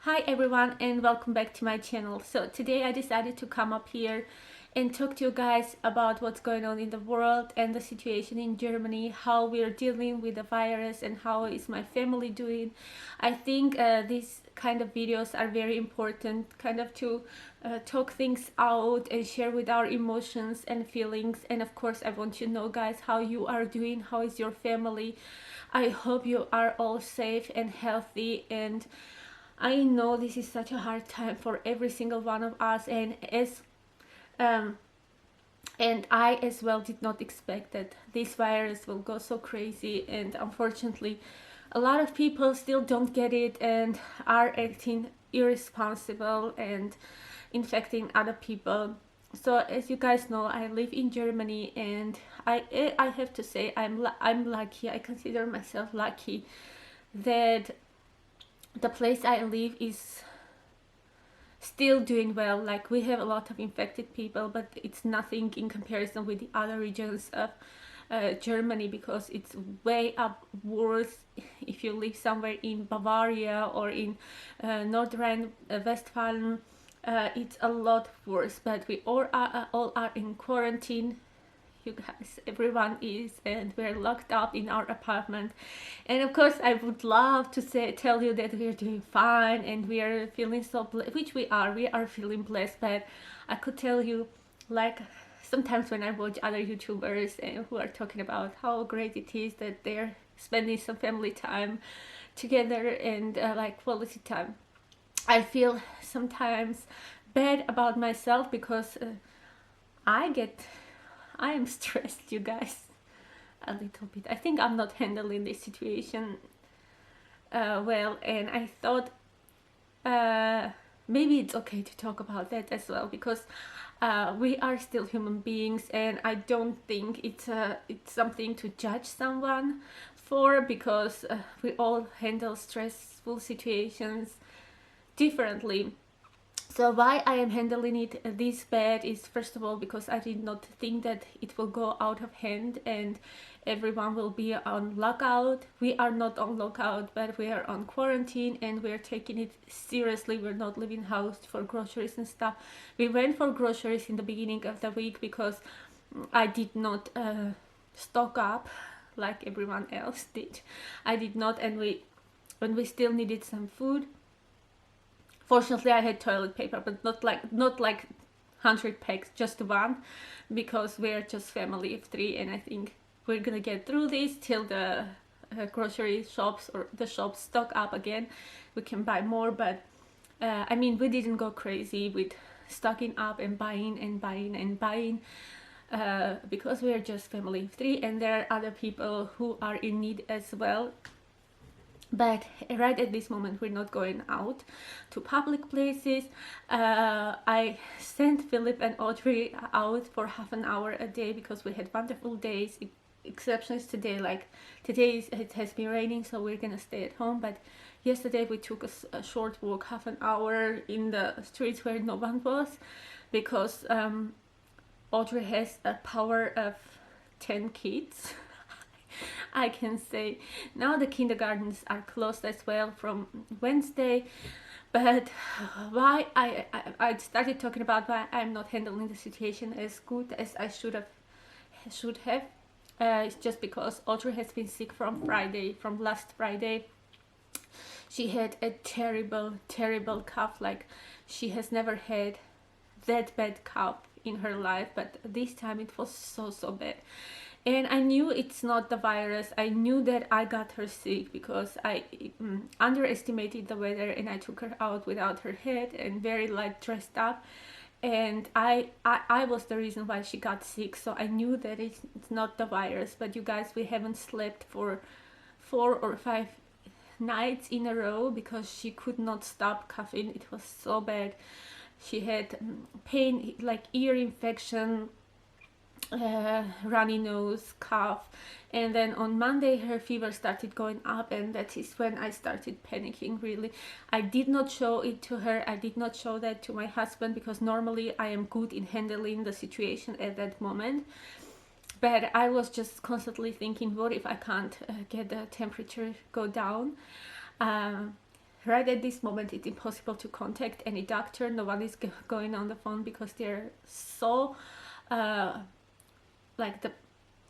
Hi everyone and welcome back to my channel. So today I decided to come up here and talk to you guys about what's going on in the world and the situation in Germany, how we're dealing with the virus and how is my family doing. I think these kind of videos are very important, kind of to talk things out and share with our emotions and feelings. And of course I want you to know guys how you are doing, how is your family. I hope you are all safe and healthy, and I know this is such a hard time for every single one of us, um, and I as well did not expect that this virus will go so crazy, and unfortunately a lot of people still don't get it and are acting irresponsible and infecting other people. So as you guys know, I live in Germany, and I have to say I'm lucky. I consider myself lucky that the place I live is still doing well. Like, we have a lot of infected people, but it's nothing in comparison with the other regions of Germany, because it's way up worse if you live somewhere in Bavaria or in North Rhine-Westphalia. It's a lot worse, but we all are in quarantine. You guys, everyone is, and we're locked up in our apartment. And of course I would love to tell you that we're doing fine and we are feeling so which we are feeling blessed. But I could tell you, like, sometimes when I watch other YouTubers and who are talking about how great it is that they're spending some family time together and like quality time, I feel sometimes bad about myself, because I am stressed, you guys, a little bit. I think I'm not handling this situation well, and I thought maybe it's okay to talk about that as well, because we are still human beings, and I don't think it's something to judge someone for, because we all handle stressful situations differently. So why I am handling it this bad is, first of all, because I did not think that it will go out of hand and everyone will be on lockout. We are not on lockout, but we are on quarantine, and we're taking it seriously. We're not leaving house for groceries and stuff. We went for groceries in the beginning of the week because I did not stock up like everyone else did. I did not, and when we still needed some food. Fortunately, I had toilet paper, but not like 100 packs, just one, because we're just family of 3, and I think we're gonna get through this till the grocery shops or the shops stock up again. We can buy more, but I mean, we didn't go crazy with stocking up and buying and buying and buying, because we are just family of 3, and there are other people who are in need as well. But right at this moment we're not going out to public places. I sent Philip and Audrey out for half an hour a day because we had wonderful days. Exceptions today, like today it has been raining, so we're gonna stay at home. But yesterday we took a short walk, half an hour, in the streets where no one was, because Audrey has a power of 10 kids. I can say now the kindergartens are closed as well from Wednesday. But why I started talking about why I'm not handling the situation as good as I should have. It's just because Audrey has been sick from last Friday. She had a terrible cough. Like, she has never had that bad cough in her life, but this time it was so bad. And I knew it's not the virus. I knew that I got her sick because I underestimated the weather, and I took her out without her head and very light dressed up, and I was the reason why she got sick. So I knew that it's not the virus. But you guys, we haven't slept for 4 or 5 nights in a row because she could not stop coughing. It was so bad. She had pain, like ear infection, runny nose, cough, and then on Monday her fever started going up, and that is when I started panicking, really. I did not show it to her. I did not show that to my husband, because normally I am good in handling the situation at that moment. But I was just constantly thinking, what if I can't get the temperature go down? right at this moment it's impossible to contact any doctor. No one is going on the phone because they're so like the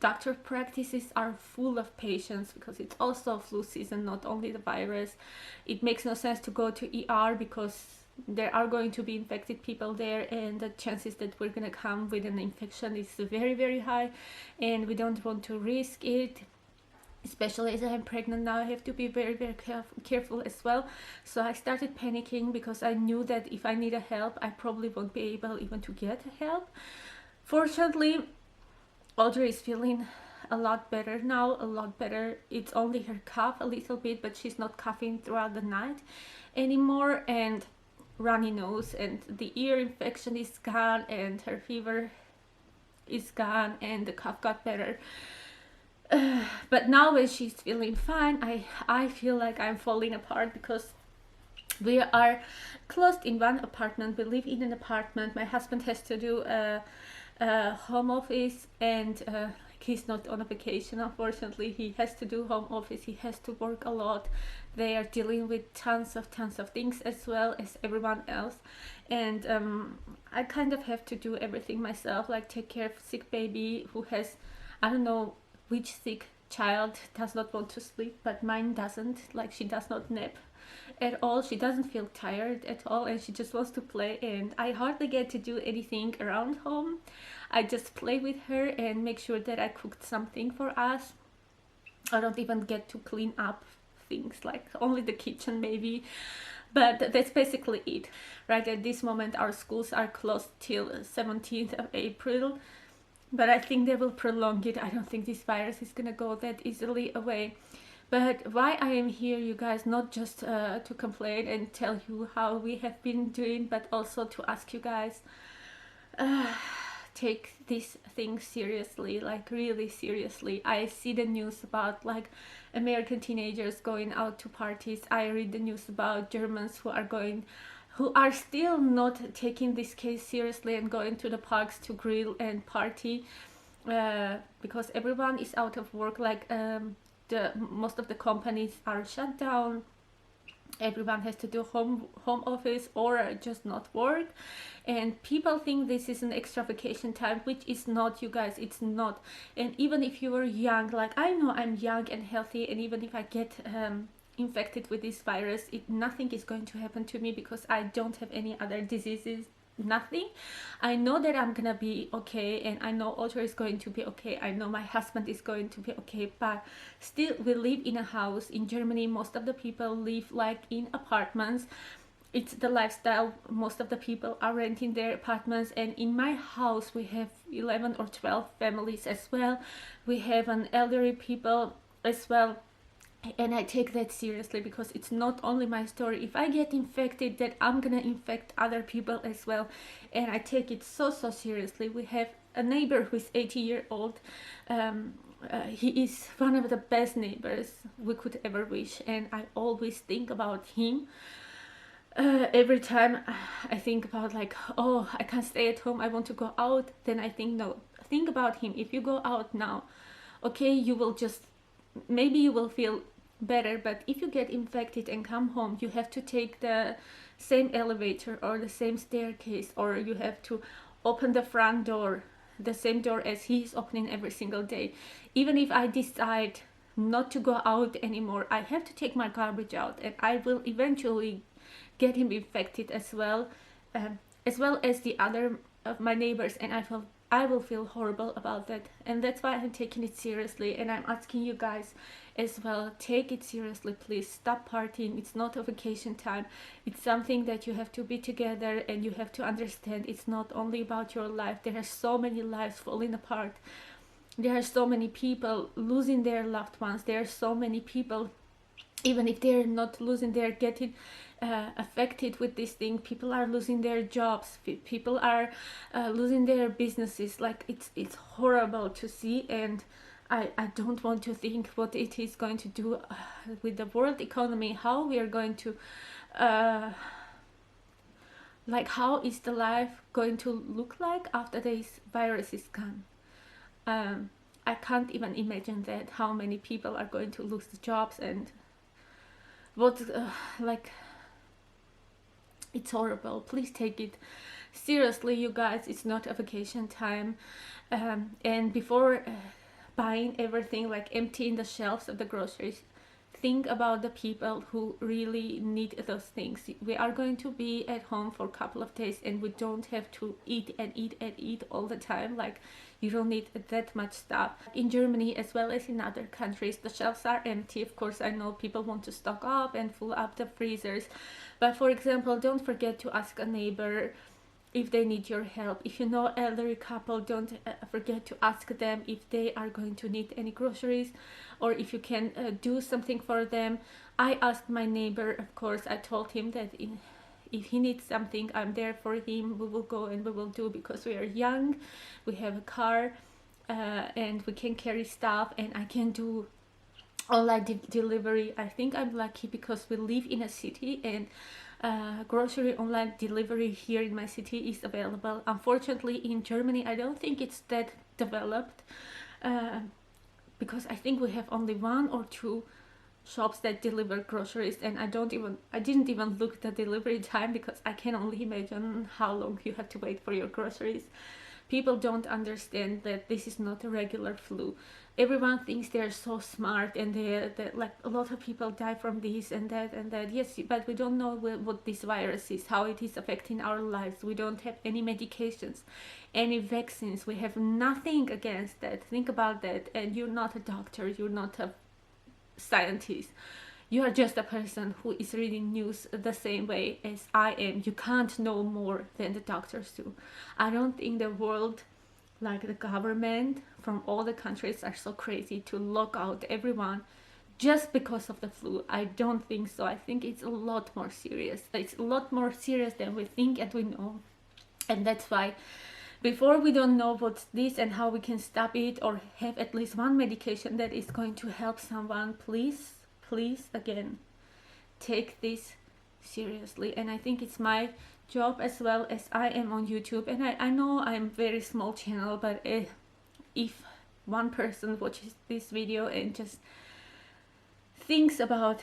doctor practices are full of patients, because it's also flu season, not only the virus. It makes no sense to go to ER because there are going to be infected people there, and the chances that we're gonna come with an infection is very, very high, and we don't want to risk it. Especially as I'm pregnant now, I have to be very, very careful as well. So I started panicking because I knew that if I need a help, I probably won't be able even to get help. Fortunately, Audrey is feeling a lot better now, a lot better. It's only her cough a little bit, but she's not coughing throughout the night anymore, and runny nose, and the ear infection is gone, and her fever is gone, and the cough got better. But now when she's feeling fine, I feel like I'm falling apart, because we are closed in one apartment. We live in an apartment. My husband has to do a home office, and he's not on a vacation, unfortunately. He has to do home office. He has to work a lot. They are dealing with tons of things as well as everyone else, and I kind of have to do everything myself, like take care of sick baby who has, I don't know which sick child does not want to sleep, but mine doesn't. Like, she does not nap at all, she doesn't feel tired at all, and she just wants to play, and I hardly get to do anything around home. I just play with her and make sure that I cooked something for us. I don't even get to clean up things, like only the kitchen maybe, but that's basically it. Right at this moment our schools are closed till 17th of April, but I think they will prolong it. I don't think this virus is gonna go that easily away. But why I am here, you guys, not just to complain and tell you how we have been doing, but also to ask you guys, take this thing seriously, like really seriously. I see the news about like American teenagers going out to parties. I read the news about Germans who are still not taking this case seriously and going to the parks to grill and party, because everyone is out of work. Like most of the companies are shut down. Everyone has to do home office or just not work, and people think this is an extra vacation time, which is not, you guys. It's not. And even if you are young, like I know I'm young and healthy, and even if I get infected with this virus, nothing is going to happen to me because I don't have any other diseases, nothing. I know that I'm gonna be okay, and I know Audrey is going to be okay. I know my husband is going to be okay, but still we live in a house. In Germany, most of the people live like in apartments. It's the lifestyle. Most of the people are renting their apartments, and in my house we have 11 or 12 families as well. We have an elderly people as well, and I take that seriously, because it's not only my story. If I get infected, that I'm gonna infect other people as well, and I take it so seriously. We have a neighbor who is 80-year-old. He is one of the best neighbors we could ever wish, and I always think about him. Every time I think about like, oh, I can't stay at home, I want to go out, then I think, no, think about him. If you go out now, okay, you will just, maybe you will feel better, but if you get infected and come home, you have to take the same elevator or the same staircase, or you have to open the front door, the same door as he's opening every single day. Even if I decide not to go out anymore, I have to take my garbage out, and I will eventually get him infected as well as the other of my neighbors, and I will feel horrible about that. And that's why I'm taking it seriously, and I'm asking you guys as well, take it seriously, please. Stop partying. It's not a vacation time. It's something that you have to be together, and you have to understand it's not only about your life. There are so many lives falling apart. There are so many people losing their loved ones. There are so many people, even if they're not losing, they're getting affected with this thing. People are losing their jobs. People are losing their businesses. Like, it's horrible to see, and I don't want to think what it is going to do with the world economy, how we are going to like, how is the life going to look like after this virus is gone. I can't even imagine that, how many people are going to lose the jobs, and what like It's horrible. Please take it seriously, you guys. It's not a vacation time. And before buying everything, like emptying the shelves of the groceries, think about the people who really need those things. We are going to be at home for a couple of days, and we don't have to eat and eat and eat all the time. Like, you don't need that much stuff. In Germany as well as in other countries, the shelves are empty. Of course, I know people want to stock up and fill up the freezers, but for example, don't forget to ask a neighbor if they need your help. If you know elderly couple, don't forget to ask them if they are going to need any groceries, or if you can do something for them. I asked my neighbor, of course. I told him that if he needs something, I'm there for him. We will go and we will do, because we are young, we have a car, and we can carry stuff, and I can do online delivery. I think I'm lucky because we live in a city, and grocery online delivery here in my city is available. Unfortunately, in Germany, I don't think it's that developed, because I think we have only 1 or 2 shops that deliver groceries, and I didn't even look at the delivery time, because I can only imagine how long you have to wait for your groceries. People don't understand that this is not a regular flu. Everyone thinks they're so smart, and they like, a lot of people die from this and that and that. Yes, but we don't know what this virus is, how it is affecting our lives. We don't have any medications, any vaccines. We have nothing against that. Think about that. And you're not a doctor, you're not a scientist. You are just a person who is reading news the same way as I am. You can't know more than the doctors do. I don't think the world, like the government from all the countries, are so crazy to lock out everyone just because of the flu. I don't think so. I think it's a lot more serious. It's a lot more serious than we think and we know. And that's why, before we don't know what's this and how we can stop it, or have at least one medication that is going to help someone, please, again, take this seriously. And I think it's my job, as well as I am on YouTube, and I know I'm very small channel, but if one person watches this video and just thinks about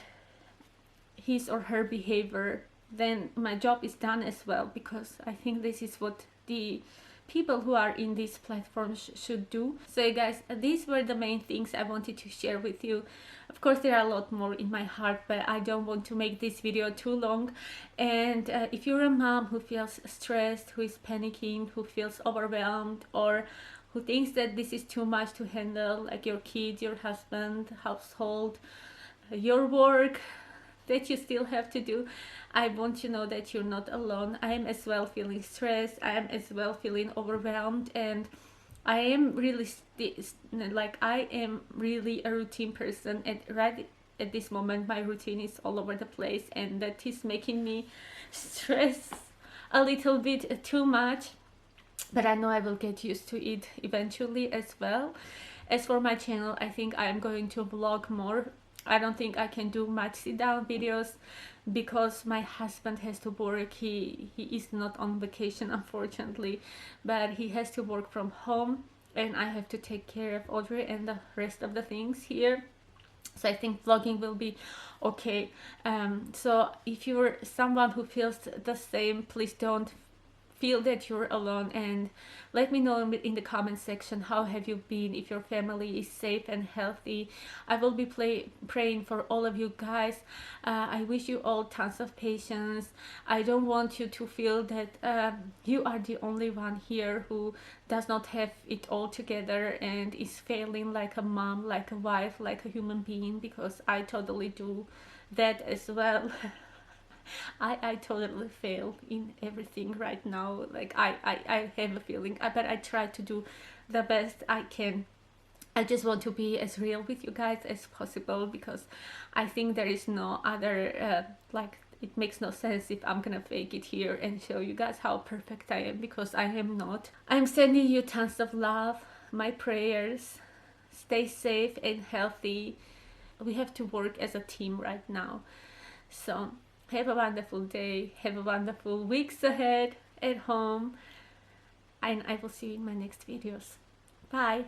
his or her behavior, then my job is done as well, because I think this is what the people who are in these platforms should do. So guys, these were the main things I wanted to share with you. Of course, there are a lot more in my heart, but I don't want to make this video too long. And if you're a mom who feels stressed, who is panicking, who feels overwhelmed, or who thinks that this is too much to handle, like your kids, your husband, household, your work that you still have to do, I want to know that you're not alone. I am as well feeling stressed. I am as well feeling overwhelmed, and I am really I am really a routine person, and right at this moment my routine is all over the place, and that is making me stress a little bit too much, but I know I will get used to it eventually as well. As for my channel, I think I am going to vlog more. I don't think I can do much sit-down videos because my husband has to work. He is not on vacation, unfortunately, but he has to work from home, and I have to take care of Audrey and the rest of the things here. So I think vlogging will be okay. So if you're someone who feels the same, please don't feel that you're alone, and let me know in the comment section how have you been, if your family is safe and healthy. I will be praying for all of you guys. I wish you all tons of patience. I don't want you to feel that you are the only one here who does not have it all together and is failing like a mom, like a wife, like a human being, because I totally do that as well. I totally fail in everything right now. Like I have a feeling, but I try to do the best I can. I just want to be as real with you guys as possible, because I think there is no other like, it makes no sense if I'm gonna fake it here and show you guys how perfect I am, because I am not. I'm sending you tons of love, my prayers. Stay safe and healthy. We have to work as a team right now. So have a wonderful day, have a wonderful weeks ahead at home, and I will see you in my next videos. Bye!